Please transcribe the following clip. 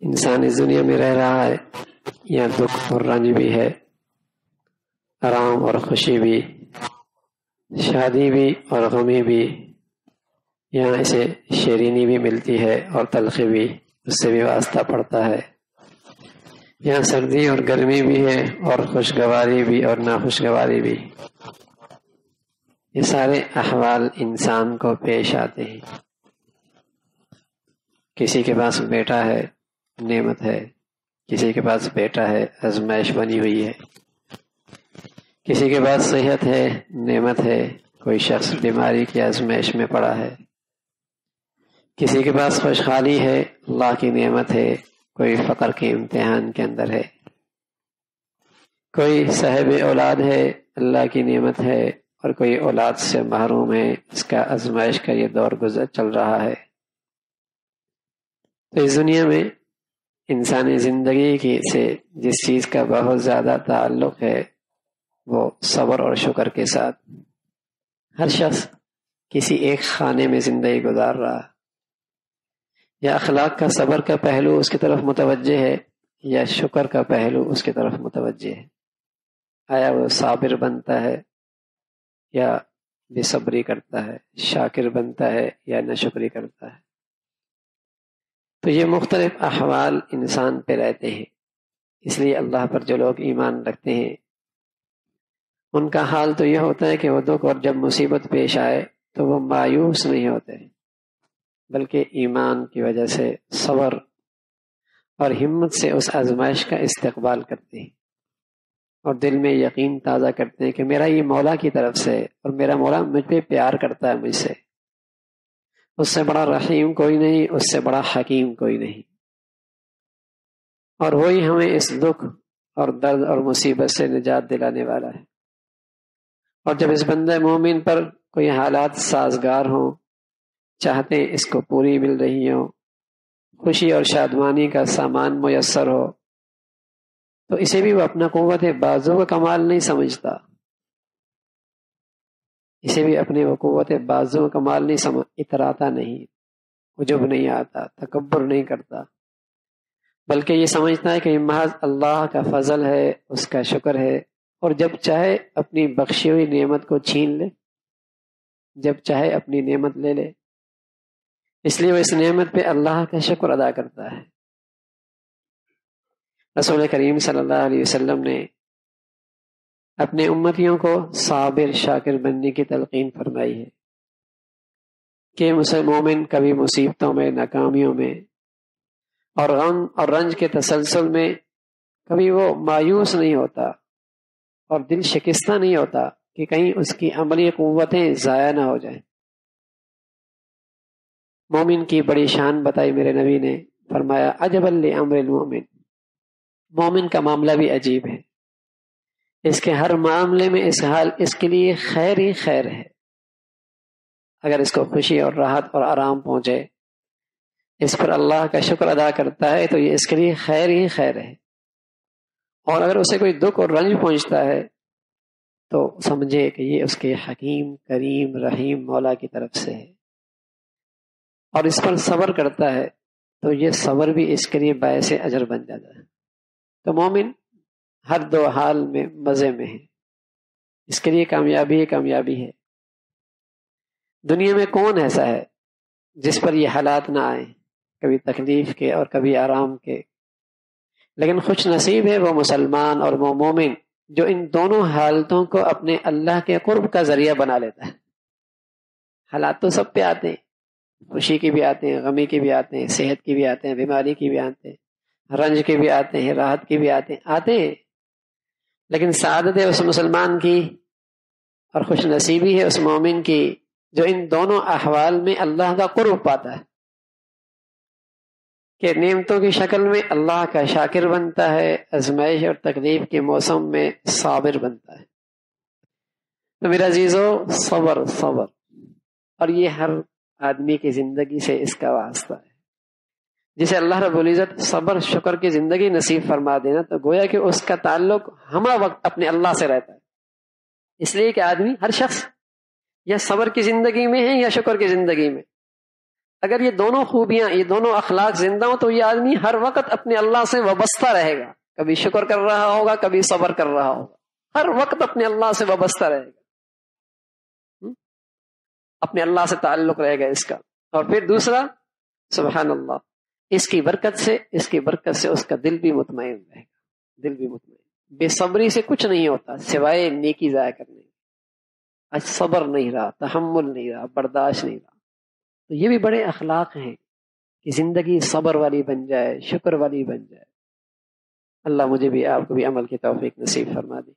انسان اس دنیا میں رہ رہا ہے، یہاں دکھ اور رنج بھی ہے، آرام اور خوشی بھی، شادی بھی اور غمی بھی، یہاں اسے شیرینی بھی ملتی ہے اور تلخی بھی، اس سے بھی واسطہ پڑتا ہے، یہاں سردی اور گرمی بھی ہے اور خوشگواری بھی اور ناخوشگواری بھی۔ یہ سارے احوال انسان کو پیش آتے ہیں۔ کسی کے پاس بیٹا ہے، نعمت ہے، کسی کے پاس بیٹا ہے، آزمائش بنی ہوئی ہے، کسی کے پاس صحت ہے، نعمت ہے، کوئی شخص بیماری کی آزمائش میں پڑا ہے، کسی کے پاس خوشحالی ہے، اللہ کی نعمت ہے، کوئی فقر کے امتحان کے اندر ہے، کوئی صاحب اولاد ہے، اللہ کی نعمت ہے، اور کوئی اولاد سے محروم ہے، اس کا آزمائش کا یہ دور گزر چل رہا ہے۔ تو اس دنیا میں انسانی زندگی کی سے جس چیز کا بہت زیادہ تعلق ہے وہ صبر اور شکر کے ساتھ۔ ہر شخص کسی ایک خانے میں زندگی گزار رہا، یا اخلاق کا صبر کا پہلو اس کی طرف متوجہ ہے یا شکر کا پہلو اس کی طرف متوجہ ہے۔ آیا وہ صابر بنتا ہے یا بے صبری کرتا ہے، شاکر بنتا ہے یا ناشکری کرتا ہے۔ تو یہ مختلف احوال انسان پہ رہتے ہیں، اس لیے اللہ پر جو لوگ ایمان رکھتے ہیں ان کا حال تو یہ ہوتا ہے کہ وہ دکھ اور جب مصیبت پیش آئے تو وہ مایوس نہیں ہوتے، بلکہ ایمان کی وجہ سے صبر اور ہمت سے اس آزمائش کا استقبال کرتے ہیں، اور دل میں یقین تازہ کرتے ہیں کہ میرا یہ مولا کی طرف سے، اور میرا مولا مجھ پہ پیار کرتا ہے، مجھ سے، اس سے بڑا رحیم کوئی نہیں، اس سے بڑا حکیم کوئی نہیں، اور وہی ہمیں اس دکھ اور درد اور مصیبت سے نجات دلانے والا ہے۔ اور جب اس بندہ مومن پر کوئی حالات سازگار ہوں، چاہتے اس کو پوری مل رہی ہوں، خوشی اور شادمانی کا سامان میسر ہو، تو اسے بھی وہ اپنا قوت بازو کا کمال نہیں سمجھتا، اسے بھی اپنے وہ قوت بازو کا کمال نہیں اتراتا نہیں، عجب نہیں آتا، تکبر نہیں کرتا، بلکہ یہ سمجھتا ہے کہ یہ محض اللہ کا فضل ہے، اس کا شکر ہے، اور جب چاہے اپنی بخشی ہوئی نعمت کو چھین لے، جب چاہے اپنی نعمت لے لے، اس لیے وہ اس نعمت پہ اللہ کا شکر ادا کرتا ہے۔ رسول کریم صلی اللہ علیہ وسلم نے اپنے امتیوں کو صابر شاکر بننے کی تلقین فرمائی ہے کہ مومن کبھی مصیبتوں میں، ناکامیوں میں اور غم اور رنج کے تسلسل میں کبھی وہ مایوس نہیں ہوتا اور دل شکستہ نہیں ہوتا کہ کہیں اس کی عملی قوتیں ضائع نہ ہو جائیں۔ مومن کی بڑی شان بتائی میرے نبی نے، فرمایا عجبا لامر المؤمن، مومن کا معاملہ بھی عجیب ہے، اس کے ہر معاملے میں اس کے لیے خیر ہی خیر ہے۔ اگر اس کو خوشی اور راحت اور آرام پہنچے، اس پر اللہ کا شکر ادا کرتا ہے تو یہ اس کے لیے خیر ہی خیر ہے، اور اگر اسے کوئی دکھ اور رنج پہنچتا ہے تو سمجھے کہ یہ اس کے حکیم کریم رحیم مولا کی طرف سے ہے، اور اس پر صبر کرتا ہے تو یہ صبر بھی اس کے لیے باعث اجر بن جاتا ہے۔ تو مومن ہر دو حال میں مزے میں ہے، اس کے لیے کامیابی کامیابی ہے۔ دنیا میں کون ایسا ہے جس پر یہ حالات نہ آئیں، کبھی تکلیف کے اور کبھی آرام کے؟ لیکن خوش نصیب ہے وہ مسلمان اور وہ مومن جو ان دونوں حالتوں کو اپنے اللہ کے قرب کا ذریعہ بنا لیتا ہے۔ حالات تو سب پہ آتے ہیں، خوشی کے بھی آتے ہیں، غمی کے بھی آتے ہیں، صحت کے بھی آتے ہیں، بیماری کے بھی آتے ہیں، رنج کے بھی آتے ہیں، راحت کے بھی آتے ہیں، لیکن سعادت ہے اس مسلمان کی اور خوش نصیبی ہے اس مومن کی جو ان دونوں احوال میں اللہ کا قرب پاتا ہے، کہ نعمتوں کی شکل میں اللہ کا شاکر بنتا ہے، آزمائش اور تکلیف کے موسم میں صابر بنتا ہے۔ تو میرا عزیزو، صبر صبر، اور یہ ہر آدمی کی زندگی سے اس کا واسطہ ہے۔ جسے اللہ رب العزت صبر شکر کی زندگی نصیب فرما دینا تو گویا کہ اس کا تعلق ہمہ وقت اپنے اللہ سے رہتا ہے، اس لیے کہ آدمی ہر شخص یا صبر کی زندگی میں ہے یا شکر کی زندگی میں، اگر یہ دونوں خوبیاں، یہ دونوں اخلاق زندہ ہوں تو یہ آدمی ہر وقت اپنے اللہ سے وابستہ رہے گا، کبھی شکر کر رہا ہوگا، کبھی صبر کر رہا ہوگا، ہر وقت اپنے اللہ سے وابستہ رہے گا، اپنے اللہ سے تعلق رہے گا اس کا۔ اور پھر دوسرا، سبحان اللہ، اس کی برکت سے اس کا دل بھی مطمئن رہے گا، دل بھی مطمئن۔ بے صبری سے کچھ نہیں ہوتا سوائے نیکی ضائع کرنے، آج صبر نہیں رہا، تحمل نہیں رہا، برداشت نہیں رہا۔ تو یہ بھی بڑے اخلاق ہیں کہ زندگی صبر والی بن جائے، شکر والی بن جائے۔ اللہ مجھے بھی آپ کو بھی عمل کی توفیق نصیب فرما دی۔